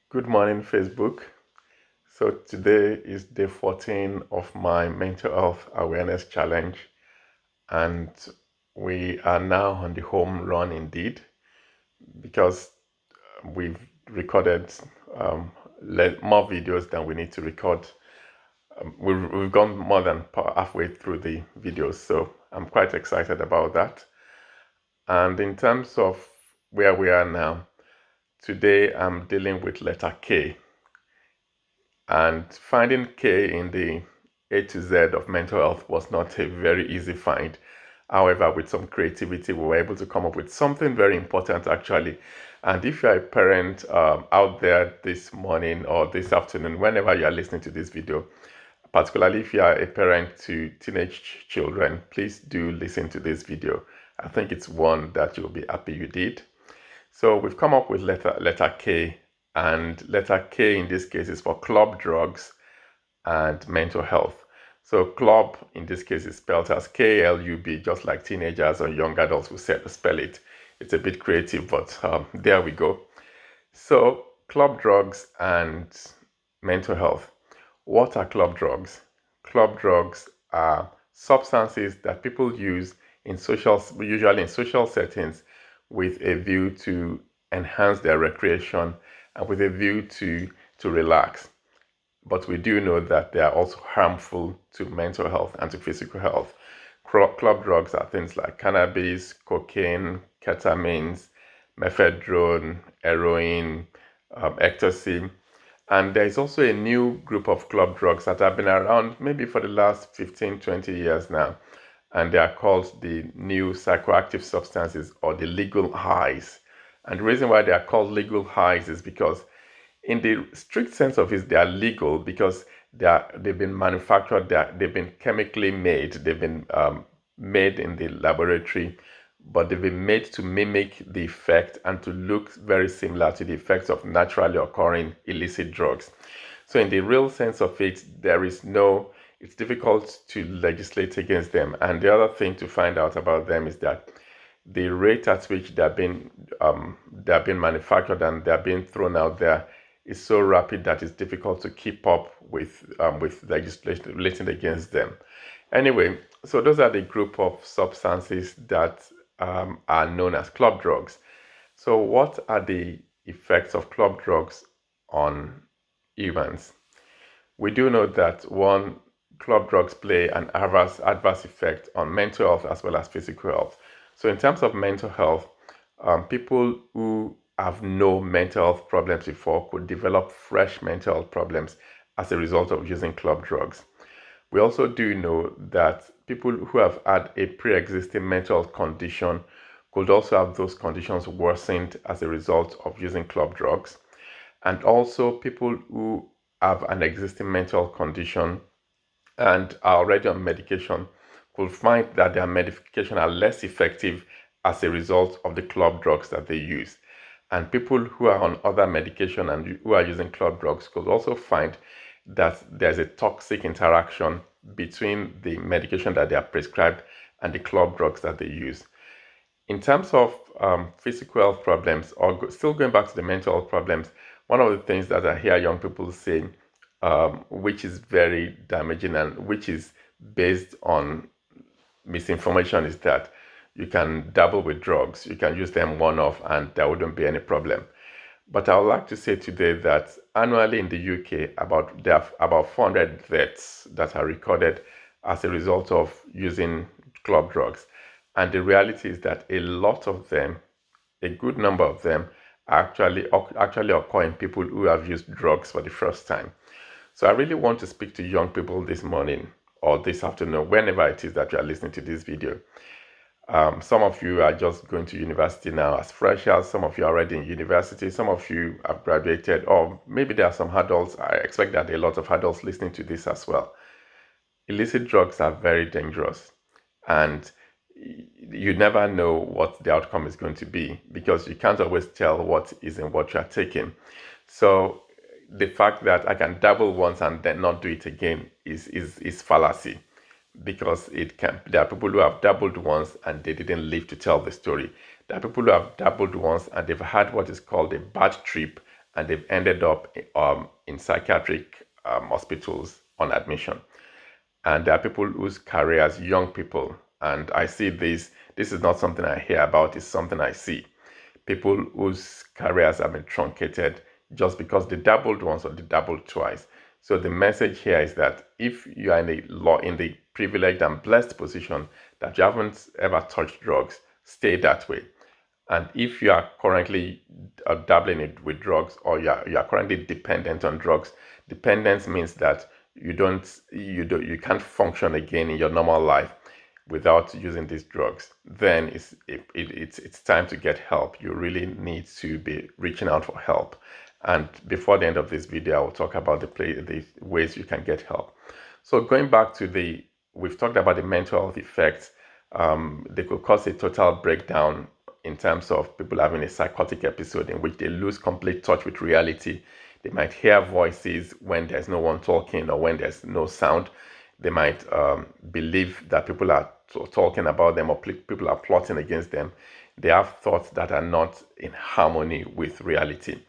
Good morning, Facebook. So today is day 14 of my mental health awareness challenge, and we are now on the home run indeed because we've recorded um, more videos than we need to record. We've gone more than halfway through the videos, so I'm quite excited about that. And in terms of where we are now, today I'm dealing with letter K. And finding K in the A to Z of mental health was not a very easy find. However, with some creativity, we were able to come up with something very important actually. And if you're a parent out there this morning or this afternoon, whenever you are listening to this video, particularly if you are a parent to teenage children, please do listen to this video. I think it's one that you'll be happy you did. So we've come up with letter K, and letter K in this case is for club drugs and mental health. So club in this case is spelled as KLUB, just like teenagers or young adults will spell it. It's a bit creative, but there we go. So club drugs and mental health. What are club drugs? Club drugs are substances that people use usually in social settings, with a view to enhance their recreation and with a view to relax. But we do know that they are also harmful to mental health and to physical health. Club drugs are things like cannabis, cocaine, ketamines, mephedrone, heroin, ecstasy. And there is also a new group of club drugs that have been around maybe for the last 15, 20 years now. And they are called the new psychoactive substances, or the legal highs. And the reason why they are called legal highs is because in the strict sense of it, they are legal because they've been manufactured, they've been chemically made, they've been made in the laboratory, but they've been made to mimic the effect and to look very similar to the effects of naturally occurring illicit drugs. So in the real sense of it, it's difficult to legislate against them. And the other thing to find out about them is that the rate at which they're being manufactured and they're being thrown out there is so rapid that it's difficult to keep up with legislation relating against them. Anyway, so those are the group of substances that are known as club drugs. So what are the effects of club drugs on humans? We do know that one, club drugs play an adverse effect on mental health as well as physical health. So in terms of mental health, people who have no mental health problems before could develop fresh mental health problems as a result of using club drugs. We also do know that people who have had a pre-existing mental health condition could also have those conditions worsened as a result of using club drugs. And also people who have an existing mental health condition and are already on medication could find that their medication are less effective as a result of the club drugs that they use. And people who are on other medication and who are using club drugs could also find that there's a toxic interaction between the medication that they are prescribed and the club drugs that they use. In terms of physical health problems, or still going back to the mental health problems, one of the things that I hear young people say, which is very damaging and which is based on misinformation, is that you can dabble with drugs, you can use them one off, and there wouldn't be any problem. But I would like to say today that annually in the UK, there are about 400 deaths that are recorded as a result of using club drugs. And the reality is that a lot of them, a good number of them, actually occur in people who have used drugs for the first time. So I really want to speak to young people this morning or this afternoon, whenever it is that you are listening to this video. Some of you are just going to university now as freshers. Some of you are already in university. Some of you have graduated, or maybe there are some adults. I expect that there are a lot of adults listening to this as well. Illicit drugs are very dangerous, and you never know what the outcome is going to be because you can't always tell what is in what you are taking. So the fact that I can dabble once and then not do it again is fallacy, because there are people who have dabbled once and they didn't live to tell the story. There are people who have dabbled once and they've had what is called a bad trip and they've ended up in psychiatric hospitals on admission. And there are people whose careers, young people, and I see this is not something I hear about, it's something I see. People whose careers have been truncated just because they dabbled once or they dabbled twice. So the message here is that if you are in the privileged and blessed position that you haven't ever touched drugs, stay that way. And if you are currently dabbling it with drugs, or you are currently dependent on drugs, dependence means that you can't function again in your normal life without using these drugs. Then it's time to get help. You really need to be reaching out for help. And before the end of this video, I will talk about the ways you can get help. So going back to we've talked about the mental health effects. They could cause a total breakdown in terms of people having a psychotic episode in which they lose complete touch with reality. They might hear voices when there's no one talking or when there's no sound. They might believe that people are talking about them or people are plotting against them. They have thoughts that are not in harmony with reality.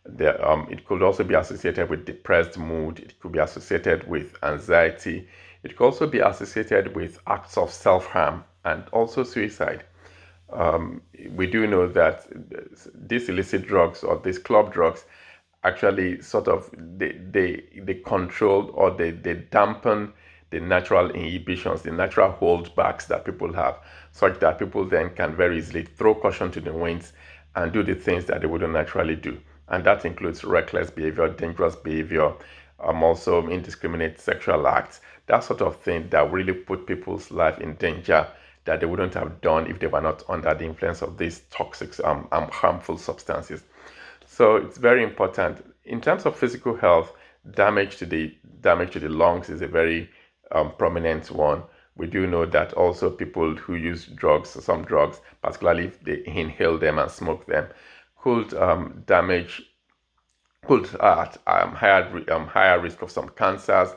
It could also be associated with depressed mood. It could be associated with anxiety. It could also be associated with acts of self-harm and also suicide. We do know that these illicit drugs or these club drugs actually sort of they control or they dampen the natural inhibitions, the natural holdbacks that people have, such that people then can very easily throw caution to the winds and do the things that they wouldn't naturally do. And that includes reckless behavior, dangerous behavior, also indiscriminate sexual acts, that sort of thing that really put people's life in danger that they wouldn't have done if they were not under the influence of these toxic, harmful substances. So it's very important. In terms of physical health, damage to the lungs is a very prominent one. We do know that also people who use drugs, some drugs, particularly if they inhale them and smoke them, could damage, could at higher risk of some cancers.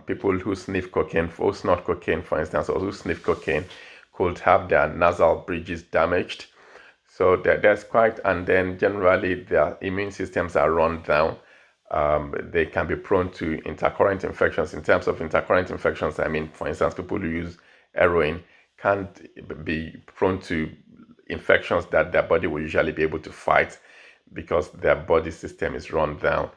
People who sniff cocaine, who snort cocaine, for instance, or who sniff cocaine, could have their nasal bridges damaged. So there's quite, and then generally their immune systems are run down. They can be prone to intercurrent infections. In terms of intercurrent infections, I mean, for instance, people who use heroin can be prone to infections that their body will usually be able to fight because their body system is run down.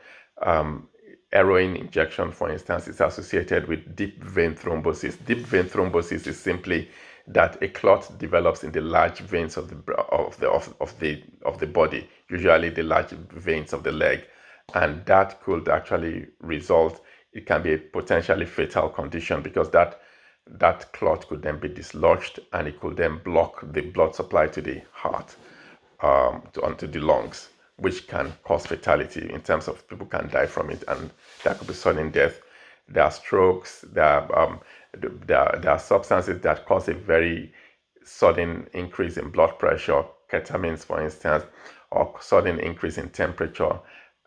Heroin injection, for instance, is associated with deep vein thrombosis. Deep vein thrombosis is simply that a clot develops in the large veins of the body, usually the large veins of the leg, and that could actually result. It can be a potentially fatal condition because that clot could then be dislodged and it could then block the blood supply to the heart, onto the lungs, which can cause fatality in terms of people can die from it, and that could be sudden death. There are strokes. There are substances that cause a very sudden increase in blood pressure, ketamines, for instance, or sudden increase in temperature,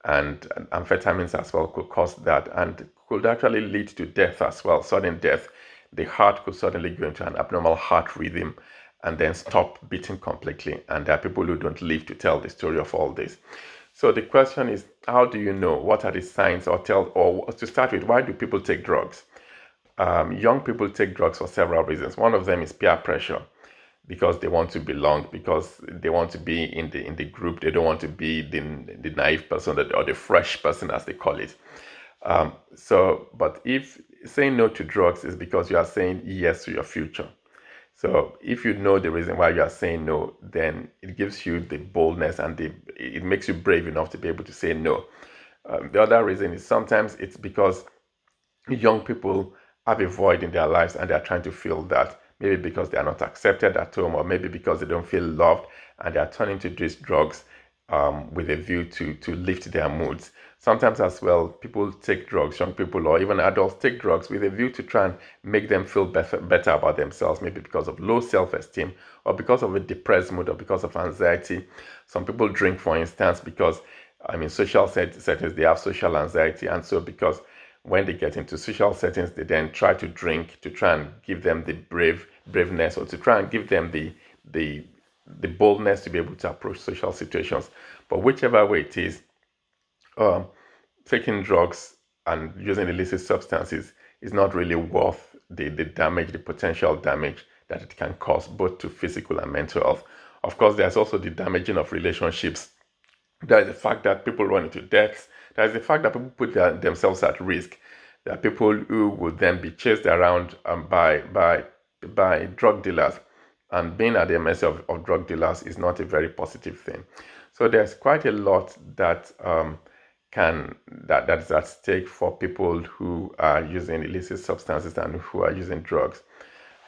and amphetamines as well could cause that, and could actually lead to death as well, sudden death. The heart could suddenly go into an abnormal heart rhythm and then stop beating completely. And there are people who don't live to tell the story of all this. So the question is, how do you know? What are the signs, or to start with, why do people take drugs? Young people take drugs for several reasons. One of them is peer pressure, because they want to belong, because they want to be in the group. They don't want to be the naive person or the fresh person, as they call it. But if saying no to drugs is because you are saying yes to your future. So if you know the reason why you are saying no, then it gives you the boldness and it makes you brave enough to be able to say no. The other reason is sometimes it's because young people have a void in their lives and they're trying to fill that. Maybe because they are not accepted at home, or maybe because they don't feel loved and they are turning to these drugs with a view to lift their moods. Sometimes as well, people take drugs, young people or even adults take drugs with a view to try and make them feel better about themselves, maybe because of low self-esteem or because of a depressed mood or because of anxiety. Some people drink, for instance, because social settings, they have social anxiety, and so because when they get into social settings, they then try to drink to try and give them the braveness, or to try and give them the boldness to be able to approach social situations. But whichever way it is, um, taking drugs and using illicit substances is not really worth the damage, the potential damage that it can cause both to physical and mental health. Of course, there's also the damaging of relationships. There is the fact that people run into debts. There is the fact that people put themselves at risk. There are people who would then be chased around by drug dealers, and being at the mercy of drug dealers is not a very positive thing. So there's quite a lot that that is at stake for people who are using illicit substances and who are using drugs.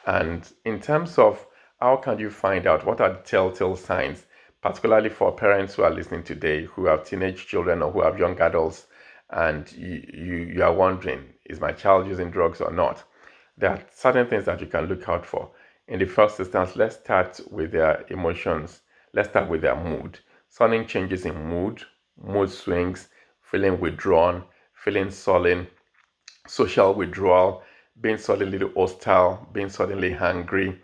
And in terms of how can you find out what are the telltale signs, particularly for parents who are listening today, who have teenage children or who have young adults, and you are wondering, is my child using drugs or not? There are certain things that you can look out for. In the first instance, let's start with their emotions. Let's start with their mood. Sudden changes in mood swings, feeling withdrawn, feeling sullen, social withdrawal, being suddenly hostile, being suddenly angry,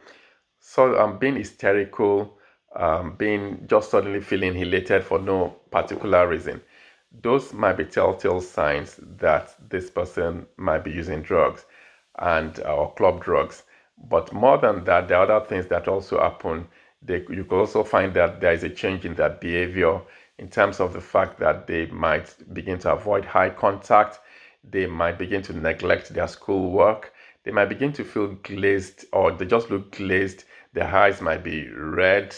so being hysterical, being just suddenly feeling elated for no particular reason. Those might be telltale signs that this person might be using drugs and or club drugs. But more than that, there are other things that also happen. You could also find that there is a change in their behavior in terms of the fact that they might begin to avoid high contact, they might begin to neglect their schoolwork, they might begin to feel glazed or they just look glazed, their eyes might be red.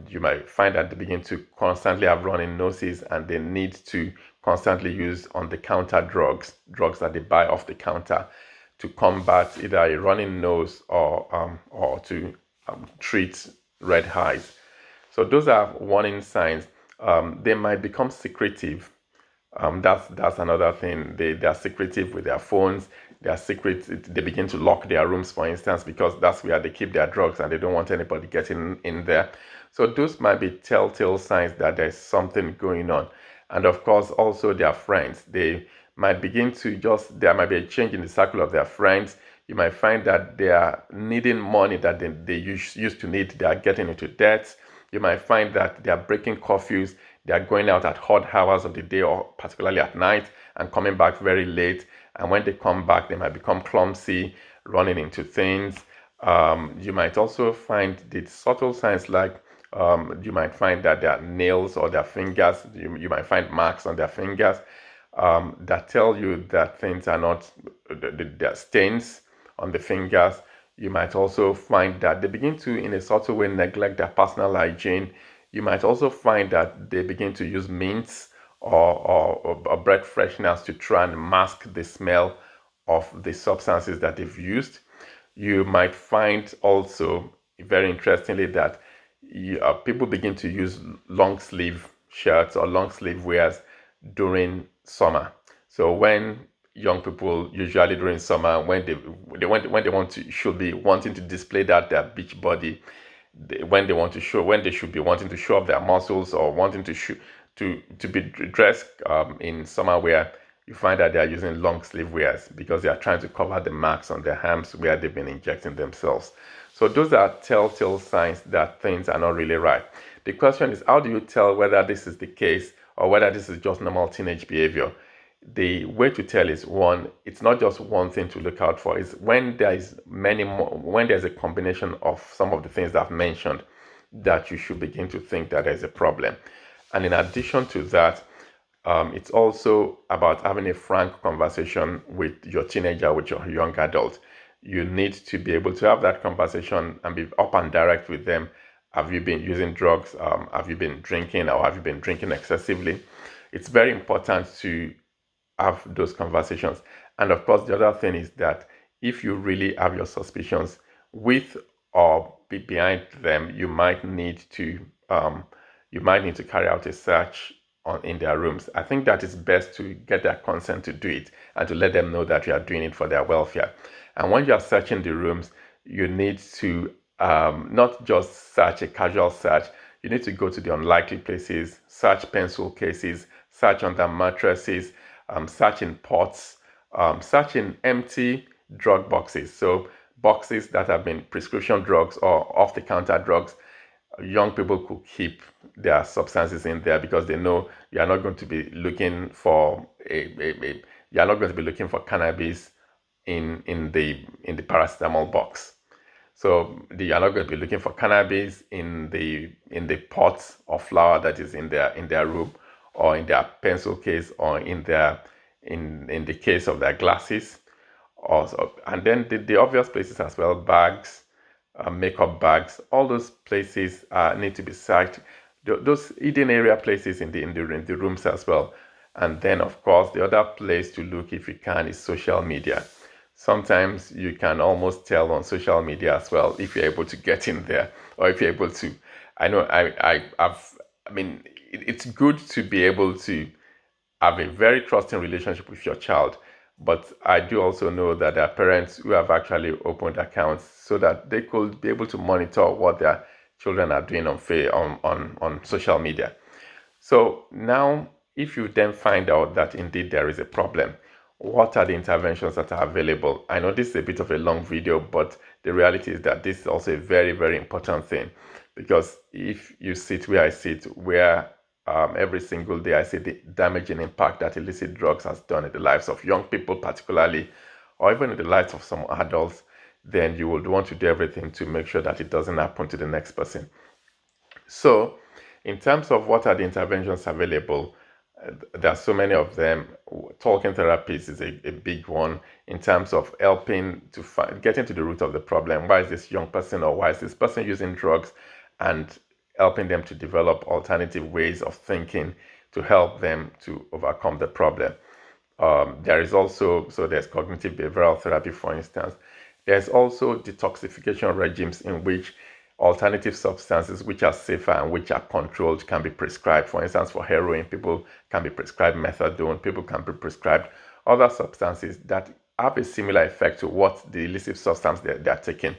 You might find that they begin to constantly have running noses and they need to constantly use on the counter drugs that they buy off the counter to combat either a running nose or to treat red eyes. So those are warning signs. They might become secretive. That's another thing. They are secretive with their phones. They are secret. They begin to lock their rooms, for instance, because that's where they keep their drugs, and they don't want anybody getting in there. So those might be telltale signs that there's something going on. And of course, also their friends. They might begin to just. There might be a change in the circle of their friends. You might find that they are needing money that they used to need. They are getting into debt. You might find that they are breaking curfews, they are going out at odd hours of the day or particularly at night and coming back very late. And when they come back, they might become clumsy, running into things. You might also find the subtle signs like you might find that their nails or their fingers, you might find marks on their fingers that tell you that things are not, there are stains on the fingers. You might also find that they begin to, in a subtle way, neglect their personal hygiene. You might also find that they begin to use mints or breath fresheners to try and mask the smell of the substances that they've used. You might find also, very interestingly, that people begin to use long sleeve shirts or long sleeve wears during summer. So when young people, usually during summer, when they want to should be wanting to display that their beach body, when they want to show, when they should be wanting to show off their muscles or wanting to show, to be dressed in summer wear, you find that they are using long sleeve wears because they are trying to cover the marks on their arms where they've been injecting themselves. So those are telltale signs that things are not really right. The question is, how do you tell whether this is the case or whether this is just normal teenage behavior? The way to tell is one, it's not just one thing to look out for. It's when there is many more, when there's a combination of some of the things that I've mentioned, that you should begin to think that there's a problem. And in addition to that, it's also about having a frank conversation with your teenager, with your young adult. You need to be able to have that conversation and be up and direct with them. Have you been using drugs? Have you been drinking or have you been drinking excessively? It's very important to have those conversations. And of course, the other thing is that if you really have your suspicions with or behind them, you might need to carry out a search in their rooms. I think that it's best to get their consent to do it and to let them know that you are doing it for their welfare. And when you are searching the rooms, you need to not just search a casual search. You need to go to the unlikely places, search pencil cases, search under mattresses, search in pots, search in empty drug boxes. So boxes that have been prescription drugs or off-the-counter drugs, young people could keep their substances in there because they know you are not going to be looking for you are not going to be looking for cannabis in the paracetamol box. So you are not going to be looking for cannabis in the pot of flour that is in their room, or in their pencil case, or in the case of their glasses. Also, and then the obvious places as well: bags, makeup bags. All those places need to be searched. Those hidden area places in the rooms as well. And then, of course, the other place to look, if you can, is social media. Sometimes you can almost tell on social media as well if you're able to get in there, or if you're able to. I know I mean, it's good to be able to have a very trusting relationship with your child. But I do also know that there are parents who have actually opened accounts so that they could be able to monitor what their children are doing on social media. So now, if you then find out that indeed there is a problem, what are the interventions that are available? I know this is a bit of a long video, but the reality is that this is also a very, very important thing, because if you sit where I sit, where every single day I see the damaging impact that illicit drugs has done in the lives of young people, particularly, or even in the lives of some adults, then you would want to do everything to make sure that it doesn't happen to the next person. So, in terms of what are the interventions available, there are so many of them. Talking therapies is a big one in terms of helping to getting to the root of the problem. Why is this young person, or why is this person using drugs, and helping them to develop alternative ways of thinking to help them to overcome the problem. There is also, so there's cognitive behavioral therapy, for instance. There's also detoxification regimes in which alternative substances which are safer and which are controlled can be prescribed. For instance, for heroin, people can be prescribed methadone, people can be prescribed other substances that have a similar effect to what the illicit substance they're taking,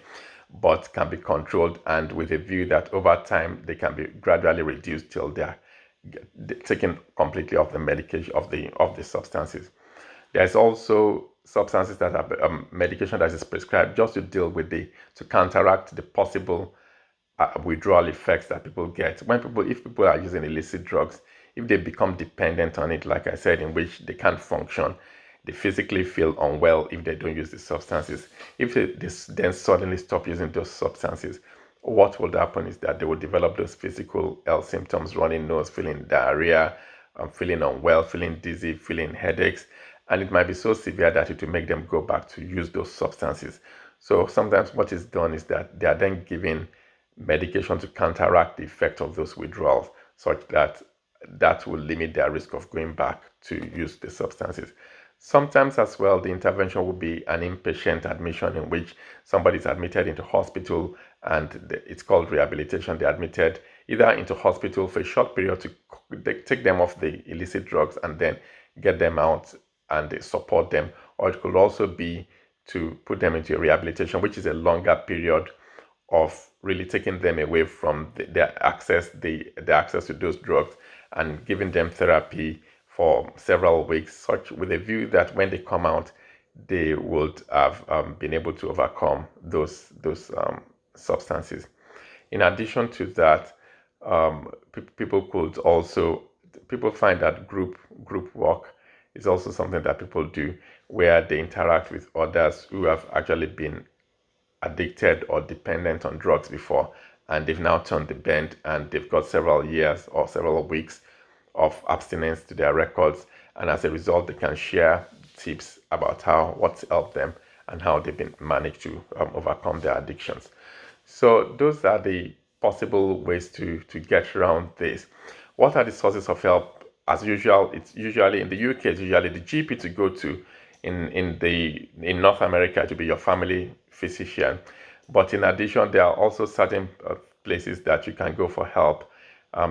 but can be controlled, and with a view that over time they can be gradually reduced till they're taken completely off the medication of the substances. There's also substances that are medication that is prescribed just to deal with to counteract the possible withdrawal effects that people get if people are using illicit drugs. If they become dependent on it, like I said, in which they can't function, they physically feel unwell if they don't use the substances. If they then suddenly stop using those substances, what will happen is that they will develop those physical health symptoms: running nose, feeling diarrhea, feeling unwell, feeling dizzy, feeling headaches, and it might be so severe that it will make them go back to use those substances. So sometimes what is done is that they are then given medication to counteract the effect of those withdrawals, such that that will limit their risk of going back to use the substances. Sometimes as well, the intervention will be an inpatient admission in which somebody is admitted into hospital, and it's called rehabilitation. They're admitted either into hospital for a short period to take them off the illicit drugs and then get them out and they support them, or it could also be to put them into a rehabilitation, which is a longer period of really taking them away from their access to those drugs, and giving them therapy for several weeks, such with a view that when they come out, they would have been able to overcome those substances. In addition to that, people find that group work is also something that people do, where they interact with others who have actually been addicted or dependent on drugs before, and they've now turned the bend, and they've got several years or several weeks of abstinence to their records, and as a result they can share tips about what's helped them and how they've been managed to overcome their addictions. So those are the possible ways to get around this. What are the sources of help? As usual, it's usually in the UK, it's usually the GP to go to. In North America, it will be your family physician. But in addition, there are also certain places that you can go for help.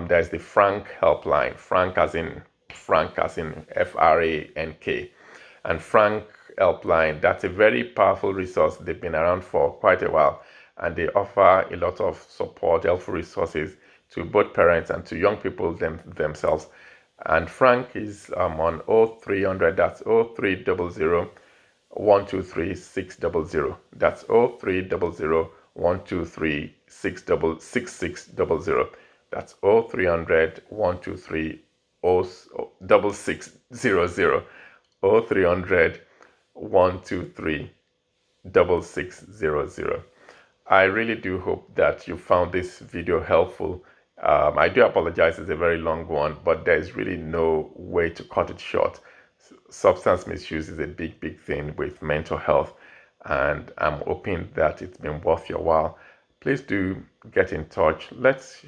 There's the Frank helpline, Frank as in FRANK. And Frank helpline, that's a very powerful resource. They've been around for quite a while, and they offer a lot of support, helpful resources to both parents and to young people themselves. And Frank is on 0300, that's 0300 123 600. That's 0300 123 6600. That's 0300 123 6600. 0300 123 6600. I really do hope that you found this video helpful. I do apologize, it's a very long one, but there's really no way to cut it short. Substance misuse is a big thing with mental health, and I'm hoping that it's been worth your while. Please do get in touch.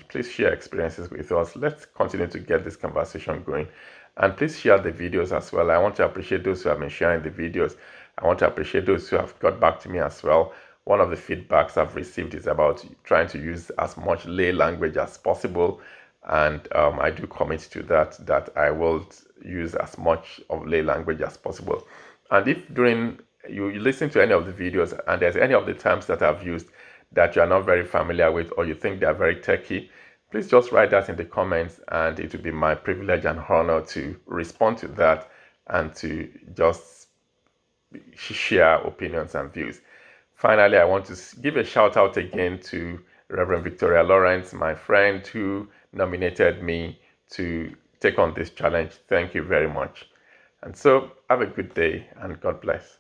Please share experiences with us. Let's continue to get this conversation going. And please share the videos as well. I want to appreciate those who have been sharing the videos. I want to appreciate those who have got back to me as well. One of the feedbacks I've received is about trying to use as much lay language as possible. And I do commit to that I will use as much of lay language as possible. And if during you listen to any of the videos and there's any of the terms that I've used that you are not very familiar with, or you think they are very techy, please just write that in the comments, and it will be my privilege and honor to respond to that and to just share opinions and views. Finally, I want to give a shout out again to Reverend Victoria Lawrence, my friend who nominated me to take on this challenge. Thank you very much. And so have a good day and God bless.